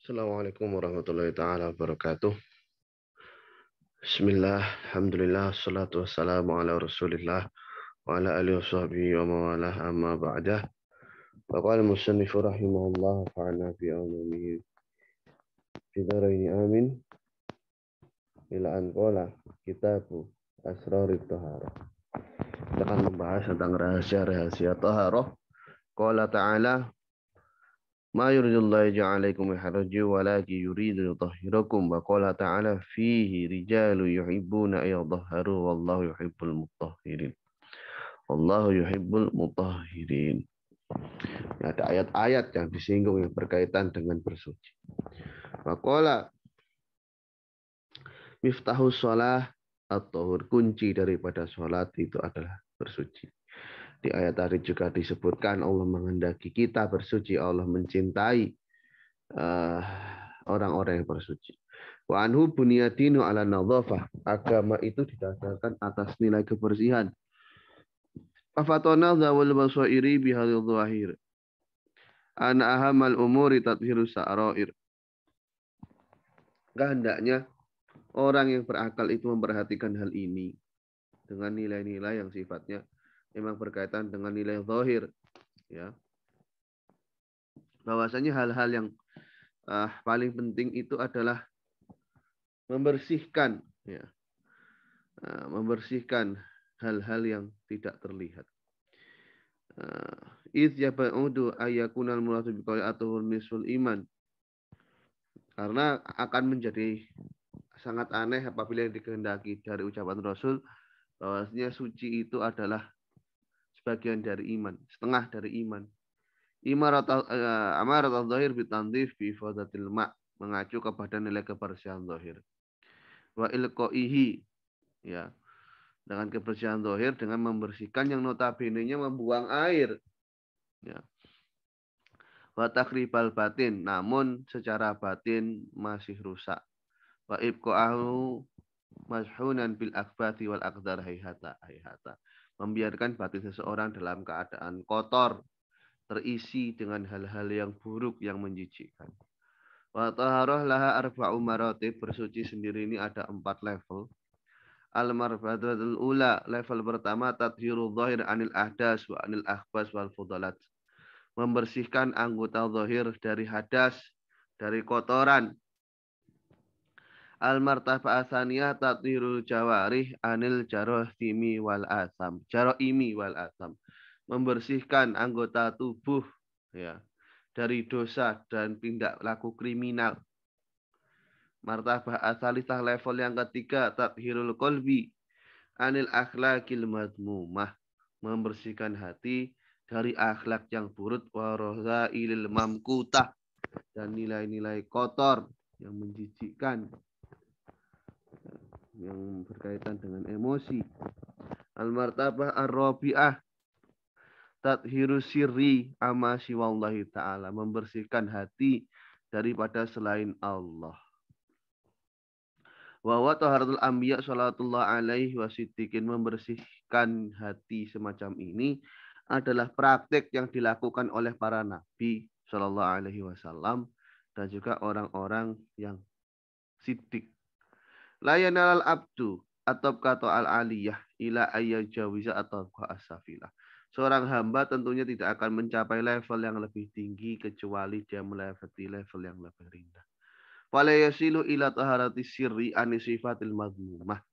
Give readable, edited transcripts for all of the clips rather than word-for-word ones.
Assalamualaikum warahmatullahi taala wabarakatuh. Bismillah, alhamdulillah, salatu wassalamu ala rasulillah wa ala alihi wa sahbihi wa mawalah amma ba'dah. Faqala al-musannifu rahimahullah fa'ana fi awamihi fi dharaini amin ila an qala kitabu asrarit taharah. Kita akan membahas tentang rahasia-rahasia taharah. Qala ta'ala ma yuridullahu ja'alaikum haraji walakin yuridu yutahhirakum wa qala ta'ala fihi rijalu yuhibbuna ayyadhharu wallahu yuhibbul mutahhirin. Wallahu yuhibbul mutahhirin. Ada ayat-ayat yang disinggung yang berkaitan dengan bersuci. Wa qala miftahus shalah atau kunci daripada salat itu adalah bersuci. Di ayat tadi juga disebutkan Allah menghendaki kita bersuci, Allah mencintai orang-orang yang bersuci. Wa anhu bunyadinu ala nadhafah. Agama itu didasarkan atas nilai kebersihan. Afatona zawal basairi bihadil zahir. Ana ahamal umuri tathhiru sa'rair. Kehendaknya orang yang berakal itu memperhatikan hal ini dengan nilai-nilai yang sifatnya memang berkaitan dengan nilai zahir, ya. Bahwasanya hal-hal yang paling penting itu adalah membersihkan, ya, membersihkan hal-hal yang tidak terlihat. Idz yab'udu ayakunal muradu biqauli atuhur nisul iman. Karena akan menjadi sangat aneh apabila yang dikehendaki dari ucapan Rasul bahwasanya suci itu adalah sebagian dari iman, setengah dari iman. Amarat al-zahir bitandif bi ifadatil ma', mengacu kepada nilai kebersihan zahir. Wa ilqaihi, ya, dengan kebersihan zahir dengan membersihkan yang notabene-nya membuang air, ya. Wa takribal batin, namun secara batin masih rusak. Wa ibqa'ahu mashunan bil akbathi wal aqdar hayhata. Membiarkan batin seseorang dalam keadaan kotor, terisi dengan hal-hal yang buruk yang menjijikkan. Wa taharah laha arba'u maratib, bersuci sendiri ini ada 4 level. Al-marfadatul ula, level pertama tathhirul zahir anil ahdas wa anil akhbas wal fudalat. Membersihkan anggota zahir dari hadas, dari kotoran. Al-martabah asaniyah tathhirul jawarih anil jarahimi wal asam. Jarahimi wal asam. Membersihkan anggota tubuh, ya, dari dosa dan tindak laku kriminal. Martabah asalisah level yang ketiga tathhirul qalbi anil akhlaqil madmumah. Membersihkan hati dari akhlak yang buruk wa radha'ilil mamkutah, dan nilai-nilai kotor yang menjijikkan yang berkaitan dengan emosi. Al-martabah ar-rabi'ah tathhiru sirri amma siwallahi ta'ala. Membersihkan hati daripada selain Allah. Wa wa taharatul anbiya sallallahu alaihi wasiddiqin. Membersihkan hati semacam ini adalah praktek yang dilakukan oleh para nabi sallallahu alaihi wasallam dan juga orang-orang yang siddiq. La yanalal abdu atau kata al-aliyah ila ayyajawiza atau as-safilah. Seorang hamba tentunya tidak akan mencapai level yang lebih tinggi kecuali dia melewati level yang lebih rendah. Fala yasilu ila taharati sirri an sifatil madmumah.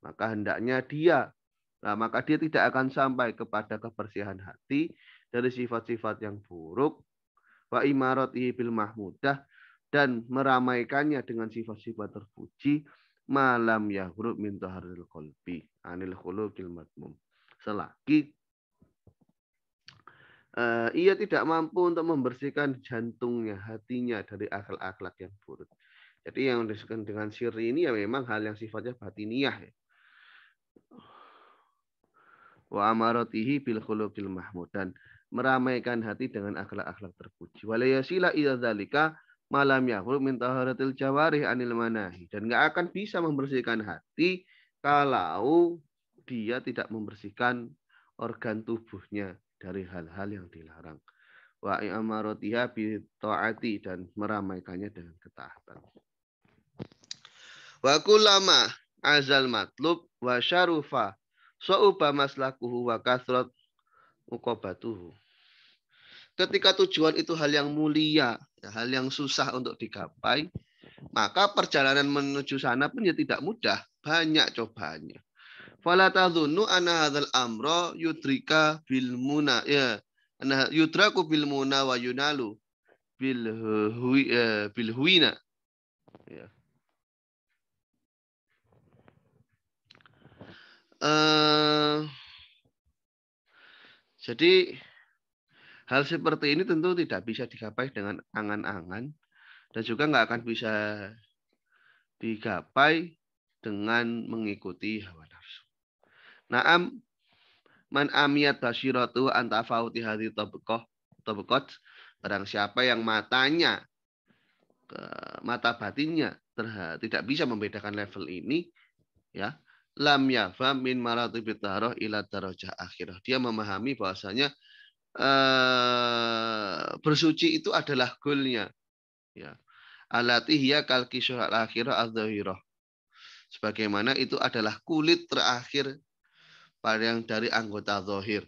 Maka dia tidak akan sampai kepada kebersihan hati dari sifat-sifat yang buruk, wa imaratihi bil mahmudah, dan meramaikannya dengan sifat-sifat terpuji, malam yahrub min taharil qalbi anil khuluqil madmum. Selagi ia tidak mampu untuk membersihkan jantungnya, hatinya dari akhlak-akhlak yang buruk. Jadi yang disebut dengan sirri ini ya memang hal yang sifatnya batiniyah, ya. Wa amaratihi bil khuluqil mahmud, dan meramaikan hati dengan akhlak-akhlak terpuji. Walayasila ila dzalika malam yahrub min taharatil jawarih anil manahi, dan enggak akan bisa membersihkan hati kalau dia tidak membersihkan organ tubuhnya dari hal-hal yang dilarang. wa i'amaratiha bi taati dan meramaikannya dengan ketaatan. Wa kullama azal matlub wa syarufa sa'uba maslakuhu wa kasrat uqobatuhu. Ketika tujuan itu hal yang mulia, ya, hal yang susah untuk digapai, maka perjalanan menuju sana pun ya tidak mudah, banyak cobaannya. Fala tadhunnu anna hadzal amra yudrika bil muna ya, anna yudraku bil muna wa yunalu bil huina. Ya. Jadi hal seperti ini tentu tidak bisa digapai dengan angan-angan dan juga nggak akan bisa digapai dengan mengikuti hawa nafsu. Naam man amiyat basiratu antafauti hadhi tabaqat, barang siapa yang matanya mata batinnya tidak bisa membedakan level ini, ya, lam yafa min maratibit taharah ila darajah akhirah. Dia memahami bahwasanya bersuci itu adalah goalnya, ya. Alati hiya kal kisah akhirah adzahirah. Sebagaimana itu adalah kulit terakhir pada yang dari anggota zahir.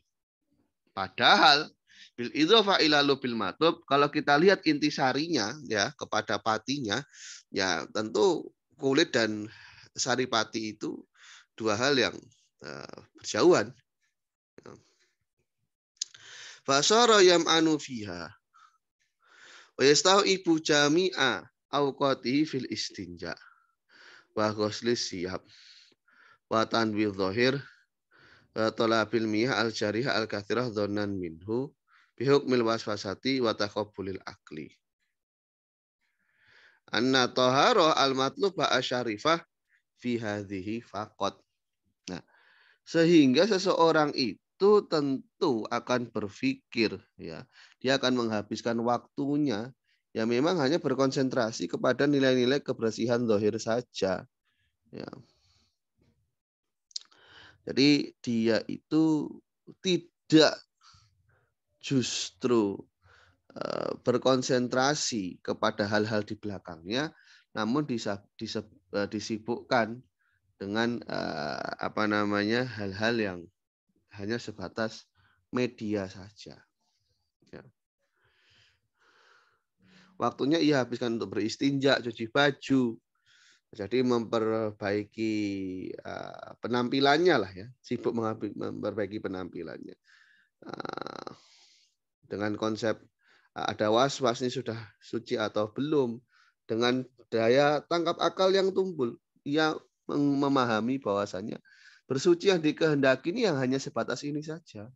Padahal bil idhofa ila lubil matub, kalau kita lihat intisarinya ya kepada patinya, ya tentu kulit dan saripati itu dua hal yang berjauhan. Fasara yam'anu fiha wa yastahu ibu jami'a awqatihi fil istinja wa ghuslis siyab wa tanwidh dhahir talabil miyah al jarih al kathirah dhannan minhu bihukmil waswasati wa taqabbulil akli. Anna tahara al matluba asyarifah fi hadhihi faqat. Nah, sehingga seseorang itu tentu akan berpikir, ya, dia akan menghabiskan waktunya ya memang hanya berkonsentrasi kepada nilai-nilai kebersihan zahir saja, ya. Jadi dia itu tidak justru berkonsentrasi kepada hal-hal di belakangnya, namun disibukkan dengan hal-hal yang hanya sebatas media saja. Ya. Waktunya ia habiskan untuk beristinja, cuci baju, jadi memperbaiki penampilannya lah ya, sibuk memperbaiki penampilannya. Dengan konsep ada was-was ini sudah suci atau belum, dengan daya tangkap akal yang tumpul, ia memahami bahwasannya bersuci yang dikehendaki ini yang hanya sebatas ini saja.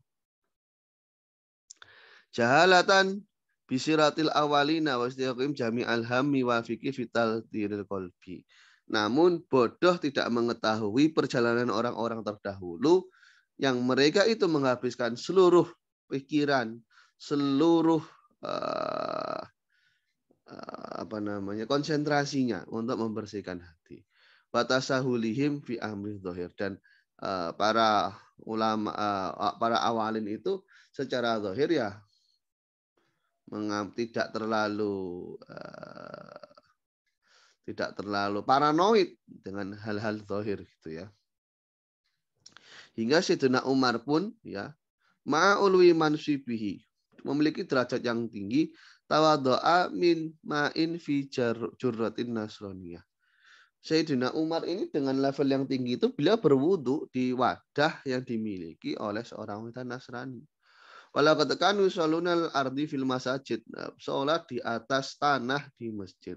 Jahalatan bisiratil awalina wa istiqim jami'al hammi wa fikih vital tiril qalbi. Namun bodoh tidak mengetahui perjalanan orang-orang terdahulu yang mereka itu menghabiskan seluruh pikiran, seluruh konsentrasinya untuk membersihkan hati. Batasahulihim fi amri dhahir, dan para ulama para awalin itu secara zahir ya tidak terlalu paranoid dengan hal-hal zahir gitu ya. Hingga Sayyidina Umar pun ya ma'ulwi mansibihi, memiliki derajat yang tinggi, tawadhu'a min ma'in fi jurratin nasraniyah. Sayyidina Umar ini dengan level yang tinggi itu beliau berwudu di wadah yang dimiliki oleh seorang wanita Nasrani. Walau katakan usalunal ardi fil masajid, sholat di atas tanah di masjid.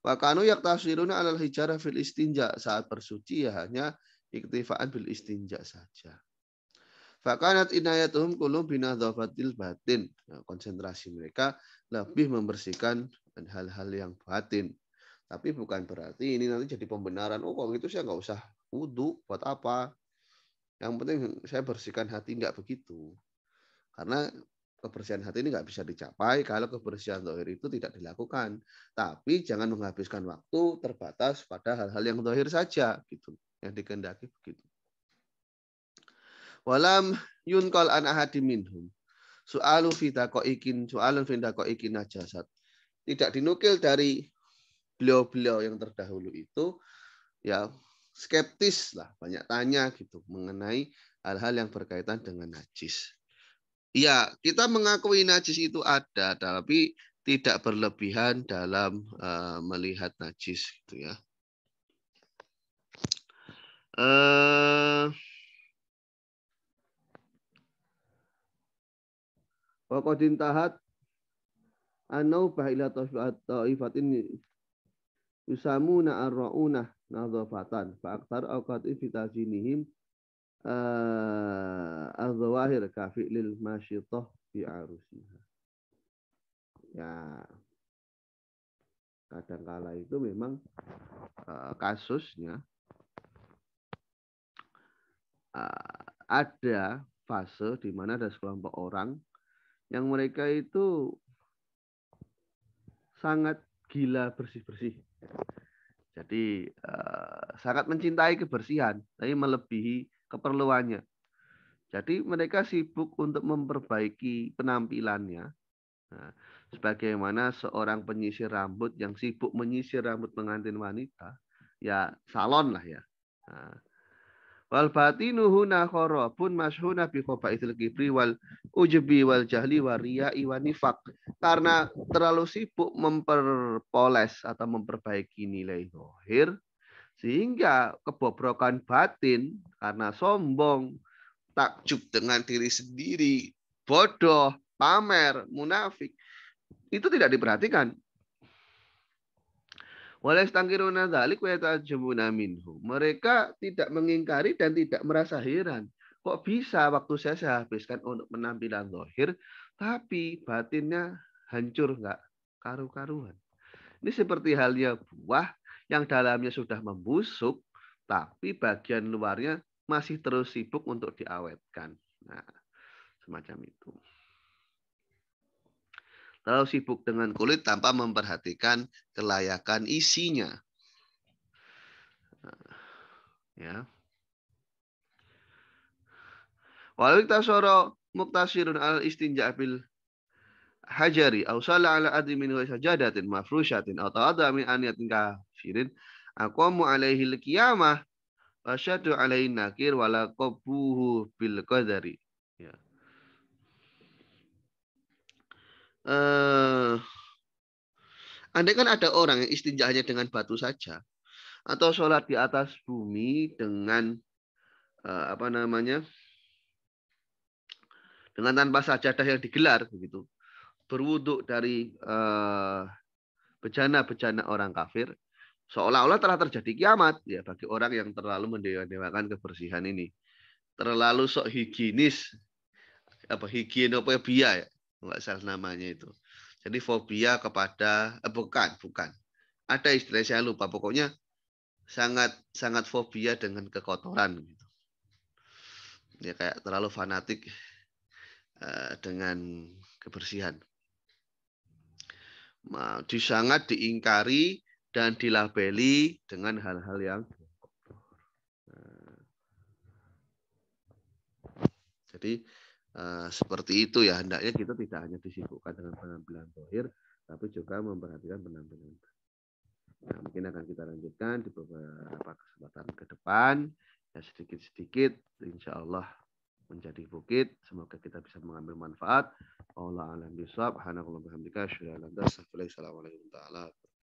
Wa kanu yaktasiruna alal hijarah fil istinja, saat bersuci ya hanya iktifaan bil istinja saja. Fakanat inayatuhum kulum binadhafatil batin. Nah, konsentrasi mereka lebih membersihkan hal-hal yang batin. Tapi bukan berarti ini nanti jadi pembenaran. Oh, kalau gitu saya nggak usah wudhu, buat apa? Yang penting saya bersihkan hati, nggak begitu. Karena kebersihan hati ini nggak bisa dicapai kalau kebersihan zahir itu tidak dilakukan. Tapi jangan menghabiskan waktu terbatas pada hal-hal yang zahir saja, gitu. Yang dikehendaki begitu. Walam yunkal an ahadim minhum. Su'alu fi daqaiqin su'alun fi daqaiqin najasat. Tidak dinukil dari beliau-beliau yang terdahulu itu ya skeptis lah, banyak tanya gitu mengenai hal-hal yang berkaitan dengan najis. Ya, kita mengakui najis itu ada, tapi tidak berlebihan dalam melihat najis gitu ya. Waqad intahat an-naubah ila ta'ifatin yusamuna ar-ra'unah nadhafatan fa aktar awqati fi tazinihim az-zawahir ka fi'lil masyitah fi arusiha. Ya, kadangkala itu memang kasusnya ada fase di mana ada sekelompok orang yang mereka itu sangat gila bersih-bersih. Jadi sangat mencintai kebersihan, tapi melebihi keperluannya. Jadi mereka sibuk untuk memperbaiki penampilannya. Nah, sebagaimana seorang penyisir rambut yang sibuk menyisir rambut pengantin wanita, ya salon lah ya. Nah, wal batinuhu nakharabun mashhuna bi khaba'ithil kibri wal ujbi wal jahli wa riya'i wa nifaq. Karena terlalu sibuk memperpoles atau memperbaiki nilai zahir sehingga kebobrokan batin karena sombong, takjub dengan diri sendiri, bodoh, pamer, munafik itu tidak diperhatikan. Mereka tidak mengingkari dan tidak merasa heran. Kok bisa waktu saya habiskan untuk penampilan zahir, tapi batinnya hancur nggak karu-karuan. Ini seperti halnya buah yang dalamnya sudah membusuk, tapi bagian luarnya masih terus sibuk untuk diawetkan. Nah, semacam itu. Terlalu sibuk dengan kulit tanpa memperhatikan kelayakan isinya. Ya. Walau tasara muktasirun al istinja bil hajari aw salla ala adri min sajadatin mafrushatin aw tawadda min aniyatin kafirin aqamu alaihi al-qiyamah asyadu alaihi nakir wala qabuhu bil qadari. Ya. Andai kan ada orang yang istinja hanya dengan batu saja atau sholat di atas bumi dengan dengan tanpa sajadah yang digelar begitu, berwuduk dari bejana-bejana orang kafir, seolah-olah telah terjadi kiamat ya bagi orang yang terlalu mendewakan kebersihan ini, terlalu sok higienis, higienofobia ya, nggak salah namanya itu. Jadi fobia kepada bukan. Ada istilah saya lupa, pokoknya sangat fobia dengan kekotoran gitu. Ya kayak terlalu fanatik dengan kebersihan. Sangat diingkari dan dilabeli dengan hal-hal yang jadi seperti itu ya, hendaknya kita tidak hanya disibukkan dengan penampilan zahir, tapi juga memperhatikan penampilan. Nah, mungkin akan kita lanjutkan di beberapa kesempatan ke depan ya, sedikit-sedikit insya Allah menjadi bukit. Semoga kita bisa mengambil manfaat. Allah alam bisawab. Assalamualaikum warahmatullahi wabarakatuh.